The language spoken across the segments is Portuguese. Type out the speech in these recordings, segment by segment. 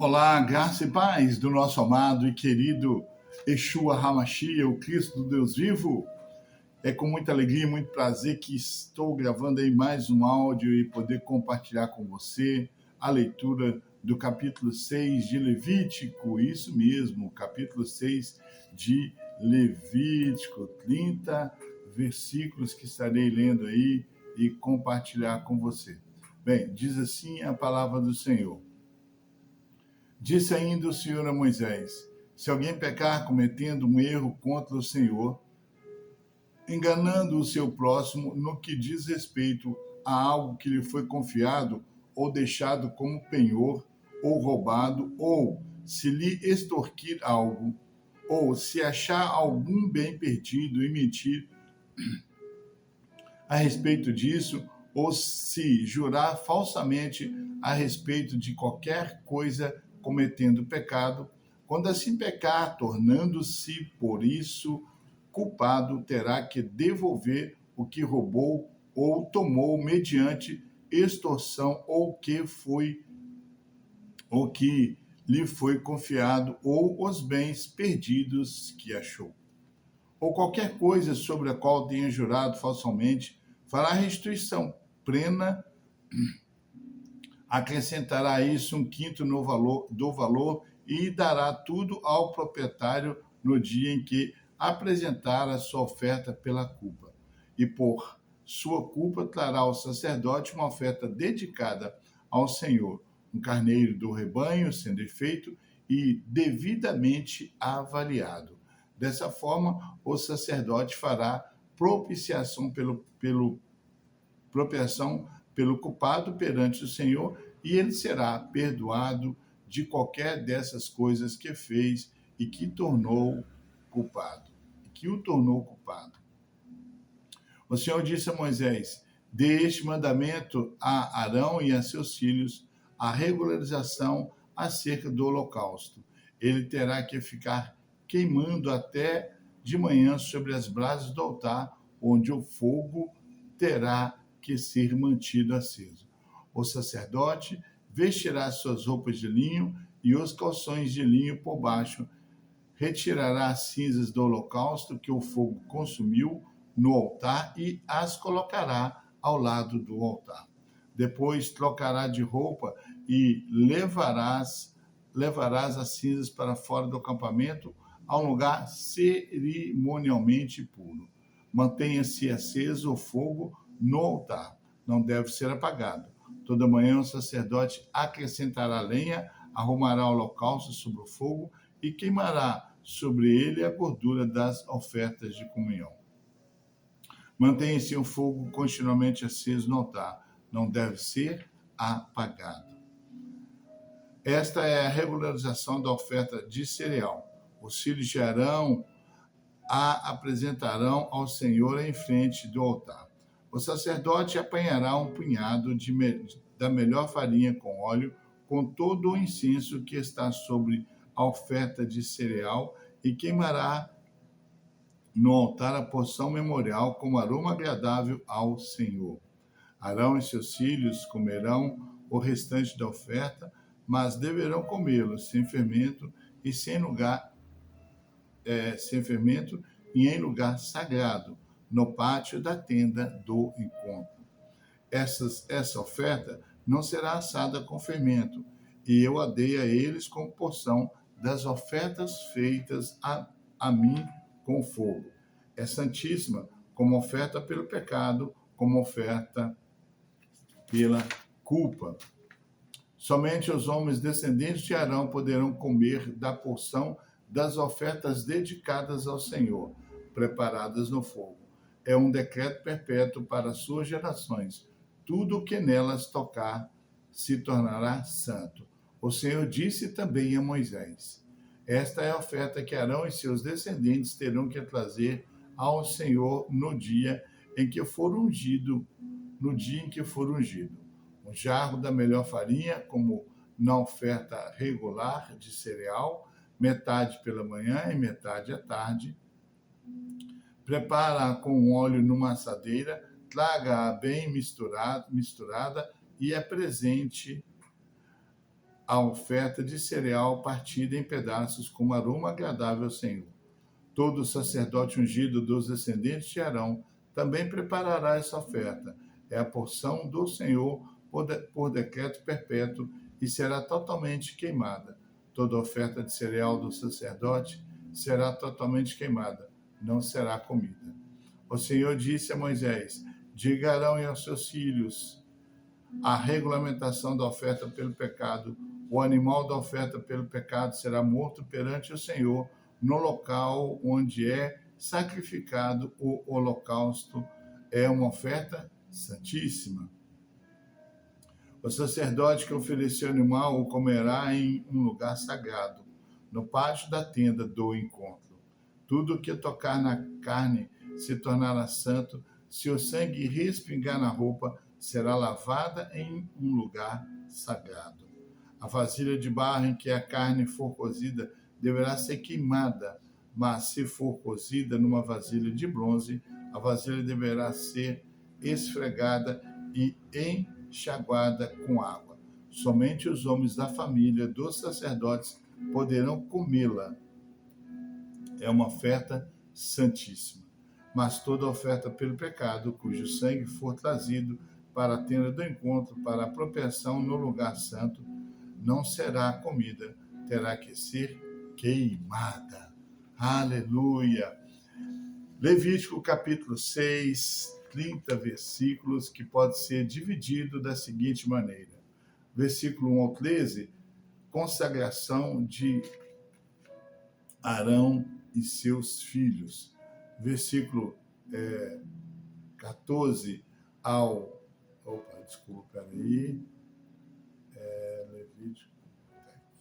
Olá, graça e paz do nosso amado e querido Yeshua HaMashiach, o Cristo do Deus vivo. É com muita alegria e muito prazer que estou gravando aí mais um áudio e poder compartilhar com você a leitura do capítulo 6 de Levítico. Isso mesmo, capítulo 6 de Levítico, 30 versículos que estarei lendo aí e compartilhar com você. Bem, diz assim a palavra do Senhor. Disse ainda o Senhor a Moisés: se alguém pecar cometendo um erro contra o Senhor, enganando o seu próximo no que diz respeito a algo que lhe foi confiado, ou deixado como penhor, ou roubado, ou se lhe extorquir algo, ou se achar algum bem perdido e mentir a respeito disso, ou se jurar falsamente a respeito de qualquer coisa cometendo pecado, quando assim pecar, tornando-se por isso culpado, terá que devolver o que roubou ou tomou mediante extorsão ou que lhe foi confiado, ou os bens perdidos que achou, ou qualquer coisa sobre a qual tenha jurado falsamente, fará restituição plena, acrescentará a isso um quinto do valor e dará tudo ao proprietário no dia em que apresentar a sua oferta pela culpa. E por sua culpa trará ao sacerdote uma oferta dedicada ao Senhor, um carneiro do rebanho sem defeito e devidamente avaliado. Dessa forma, o sacerdote fará propiciação pelo culpado perante o Senhor, e ele será perdoado de qualquer dessas coisas que fez e que o tornou culpado. O Senhor disse a Moisés: dê este mandamento a Arão e a seus filhos, a regularização acerca do holocausto. Ele terá que ficar queimando até de manhã sobre as brasas do altar, onde o fogo terá que ser mantido aceso. O sacerdote vestirá suas roupas de linho e os calções de linho por baixo, retirará as cinzas do holocausto que o fogo consumiu no altar e as colocará ao lado do altar. Depois trocará de roupa e levarás as cinzas para fora do acampamento, a um lugar cerimonialmente puro. Mantenha-se aceso o fogo no altar, não deve ser apagado. Toda manhã o sacerdote acrescentará lenha, arrumará o holocausto sobre o fogo e queimará sobre ele a gordura das ofertas de comunhão. Mantenha-se o fogo continuamente aceso no altar, não deve ser apagado. Esta é a regularização da oferta de cereal. Os filhos de Arão a apresentarão ao Senhor em frente do altar. O sacerdote apanhará um punhado da melhor farinha com óleo, com todo o incenso que está sobre a oferta de cereal, e queimará no altar a porção memorial como aroma agradável ao Senhor. Arão e seus filhos comerão o restante da oferta, mas deverão comê-lo sem fermento e em lugar sagrado, no pátio da tenda do encontro. Essa oferta não será assada com fermento, e eu a dei a eles como porção das ofertas feitas a mim com fogo. É santíssima, como oferta pelo pecado, como oferta pela culpa. Somente os homens descendentes de Arão poderão comer da porção das ofertas dedicadas ao Senhor, preparadas no fogo. É um decreto perpétuo para as suas gerações. Tudo o que nelas tocar se tornará santo. O Senhor disse também a Moisés: esta é a oferta que Arão e seus descendentes terão que trazer ao Senhor no dia em que for ungido. Um jarro da melhor farinha, como na oferta regular de cereal, metade pela manhã e metade à tarde. Prepara-a com óleo numa assadeira, traga-a bem misturada e apresente a oferta de cereal partida em pedaços como aroma agradável ao Senhor. Todo sacerdote ungido dos descendentes de Arão também preparará essa oferta. É a porção do Senhor por decreto perpétuo e será totalmente queimada. Toda oferta de cereal do sacerdote será totalmente queimada, não será comida. O Senhor disse a Moisés: diga a Arão e aos seus filhos a regulamentação da oferta pelo pecado. O animal da oferta pelo pecado será morto perante o Senhor no local onde é sacrificado o holocausto. É uma oferta santíssima. O sacerdote que ofereceu o animal o comerá em um lugar sagrado, no pátio da tenda do encontro. Tudo que tocar na carne se tornará santo. Se o sangue respingar na roupa, será lavada em um lugar sagrado. A vasilha de barro em que a carne for cozida deverá ser queimada, mas se for cozida numa vasilha de bronze, a vasilha deverá ser esfregada e enxaguada com água. Somente os homens da família dos sacerdotes poderão comê-la. É uma oferta santíssima. Mas toda oferta pelo pecado, cujo sangue for trazido para a tenda do encontro, para a propensão no lugar santo, não será comida, terá que ser queimada. Aleluia! Levítico capítulo 6, 30 versículos, que pode ser dividido da seguinte maneira. Versículo 1 ao 13, consagração de Arão e seus filhos. Versículo 14 ao... Levítico,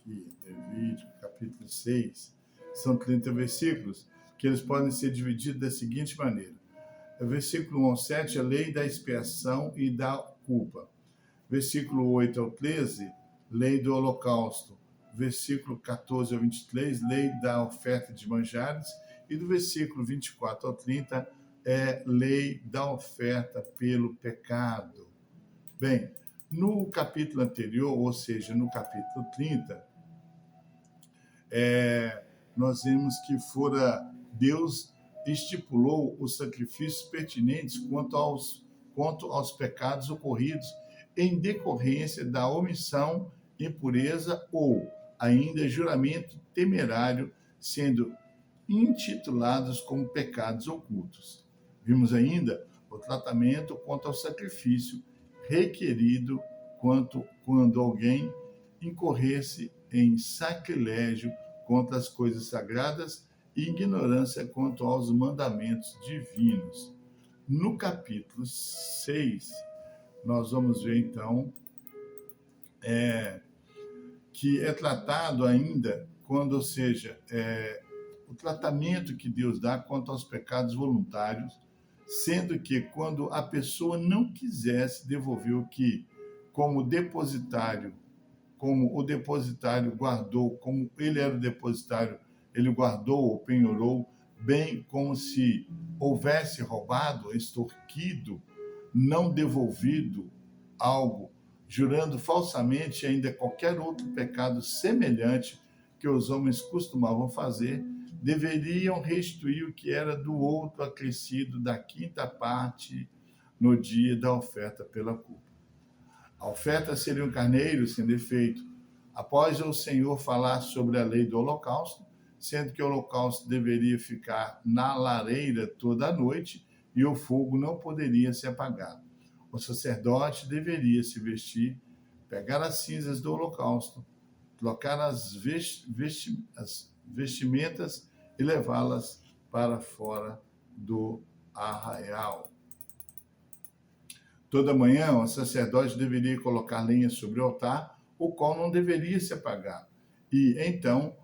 Levítico, capítulo 6. São 30 versículos, que eles podem ser divididos da seguinte maneira. Versículo 1 ao 7, a lei da expiação e da culpa. Versículo 8 ao 13, lei do holocausto. Versículo 14 ao 23, lei da oferta de manjares. E do versículo 24 ao 30, lei da oferta pelo pecado. Bem, no capítulo anterior, ou seja, no capítulo 30, nós vimos que Deus estipulou os sacrifícios pertinentes quanto aos pecados ocorridos em decorrência da omissão, impureza ou ainda juramento temerário, sendo intitulados como pecados ocultos. Vimos ainda o tratamento quanto ao sacrifício requerido quando alguém incorresse em sacrilégio contra as coisas sagradas e ignorância quanto aos mandamentos divinos. No capítulo 6, nós vamos ver, então, que é tratado ainda quando, ou seja, o tratamento que Deus dá quanto aos pecados voluntários, sendo que quando a pessoa não quisesse devolver o que, como o depositário guardou, como ele era o depositário, ele guardou ou penhorou, bem como se houvesse roubado, extorquido, não devolvido algo, jurando falsamente ainda qualquer outro pecado semelhante que os homens costumavam fazer, deveriam restituir o que era do outro acrescido da quinta parte no dia da oferta pela culpa. A oferta seria um carneiro sem defeito. Após o Senhor falar sobre a lei do holocausto, sendo que o holocausto deveria ficar na lareira toda a noite e o fogo não poderia se apagar. O sacerdote deveria se vestir, pegar as cinzas do holocausto, trocar as vestimentas e levá-las para fora do arraial. Toda manhã, o sacerdote deveria colocar lenha sobre o altar, o qual não deveria se apagar, e então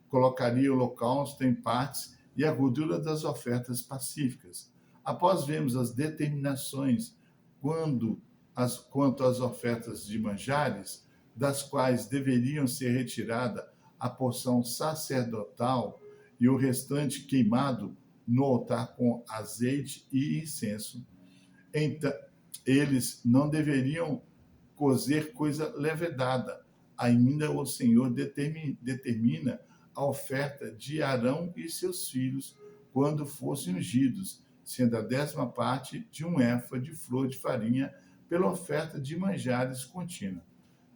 colocaria o holocausto em partes e a gordura das ofertas pacíficas. Após vermos as determinações quanto às ofertas de manjares, das quais deveriam ser retirada a porção sacerdotal e o restante queimado no altar com azeite e incenso, então eles não deveriam cozer coisa levedada, ainda o Senhor determina a oferta de Arão e seus filhos quando fossem ungidos, sendo a 10ª parte de um éfa de flor de farinha pela oferta de manjares contínua.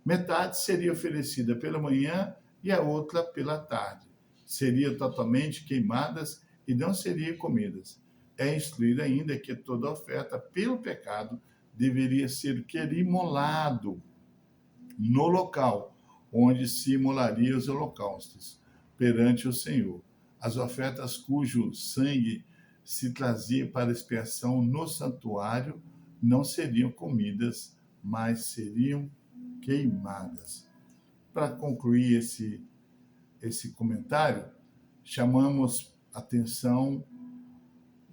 Metade seria oferecida pela manhã e a outra pela tarde. Seriam totalmente queimadas e não seriam comidas. É instruído ainda que toda oferta pelo pecado deveria ser imolado no local onde se imolaria os holocaustos perante o Senhor. As ofertas cujo sangue se trazia para expiação no santuário não seriam comidas, mas seriam queimadas. Para concluir esse comentário, chamamos atenção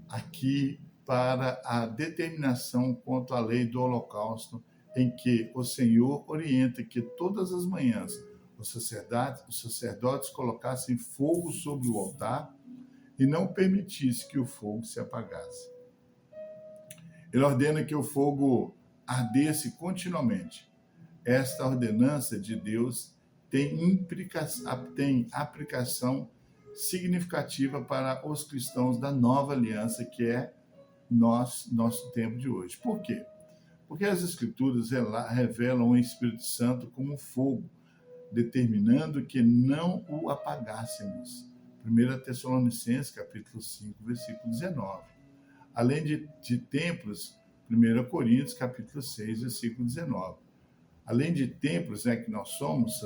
aqui para a determinação quanto à lei do holocausto, em que o Senhor orienta que todas as manhãs os sacerdotes colocassem fogo sobre o altar e não permitisse que o fogo se apagasse. Ele ordena que o fogo ardesse continuamente. Esta ordenança de Deus tem aplicação significativa para os cristãos da nova aliança, que é nosso tempo de hoje. Por quê? Porque as Escrituras revelam o Espírito Santo como fogo, determinando que não o apagássemos. 1 Tessalonicenses, capítulo 5, versículo 19. Além de templos, 1 Coríntios, capítulo 6, versículo 19. Além de templos, que nós somos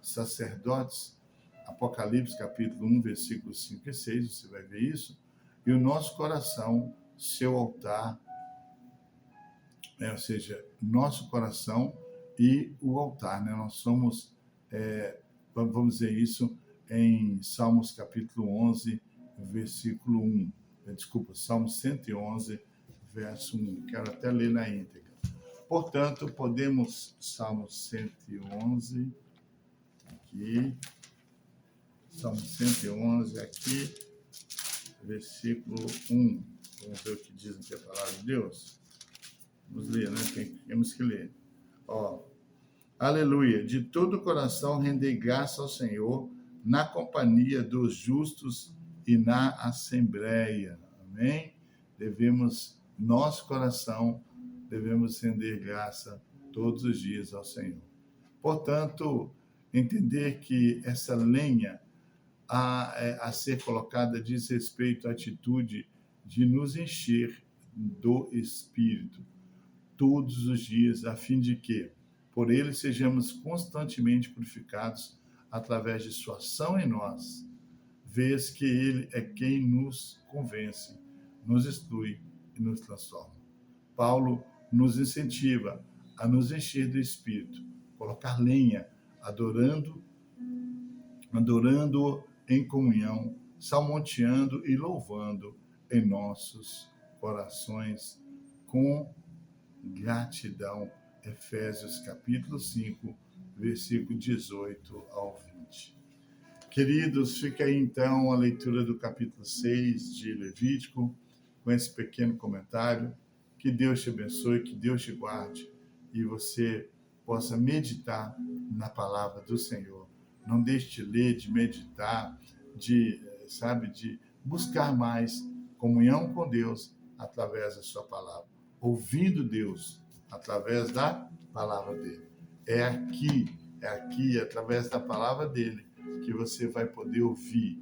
sacerdotes, Apocalipse, capítulo 1, versículos 5 e 6, você vai ver isso, e o nosso coração, seu altar, ou seja, nosso coração e o altar, Nós somos, vamos dizer isso em Salmos capítulo 11, versículo 1. Salmo 111, verso 1. Quero até ler na íntegra. Portanto, podemos, Salmo 111, aqui, Salmo 111, aqui, versículo 1. Vamos ver o que diz aqui a palavra de Deus. Vamos ler, Temos que ler. Aleluia! De todo o coração rendei graça ao Senhor, na companhia dos justos e na assembleia. Amém? Nosso coração, devemos render graça todos os dias ao Senhor. Portanto, entender que essa lenha a ser colocada diz respeito à atitude de nos encher do Espírito todos os dias, a fim de que, por ele, sejamos constantemente purificados através de sua ação em nós, vez que ele é quem nos convence, nos instrui e nos transforma. Paulo nos incentiva a nos encher do Espírito, colocar lenha, adorando em comunhão, salmodiando e louvando em nossos corações com gratidão. Efésios capítulo 5, versículo 18 ao 20. Queridos, fica aí então a leitura do capítulo 6 de Levítico, com esse pequeno comentário. Que Deus te abençoe, que Deus te guarde e você possa meditar na palavra do Senhor. Não deixe de ler, de meditar, de buscar mais comunhão com Deus através da sua palavra, ouvindo Deus através da palavra dele. É aqui, através da palavra dele, que você vai poder ouvir,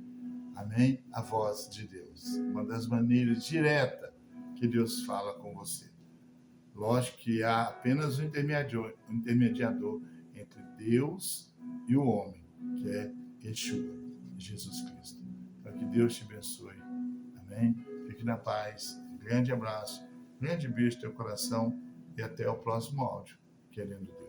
amém? A voz de Deus. Uma das maneiras diretas que Deus fala com você. Lógico que há apenas um intermediador entre Deus e o homem, que é Yeshua, Jesus Cristo. Para que Deus te abençoe. Amém? Fique na paz. Grande abraço, grande beijo no teu coração e até o próximo áudio, querendo Deus.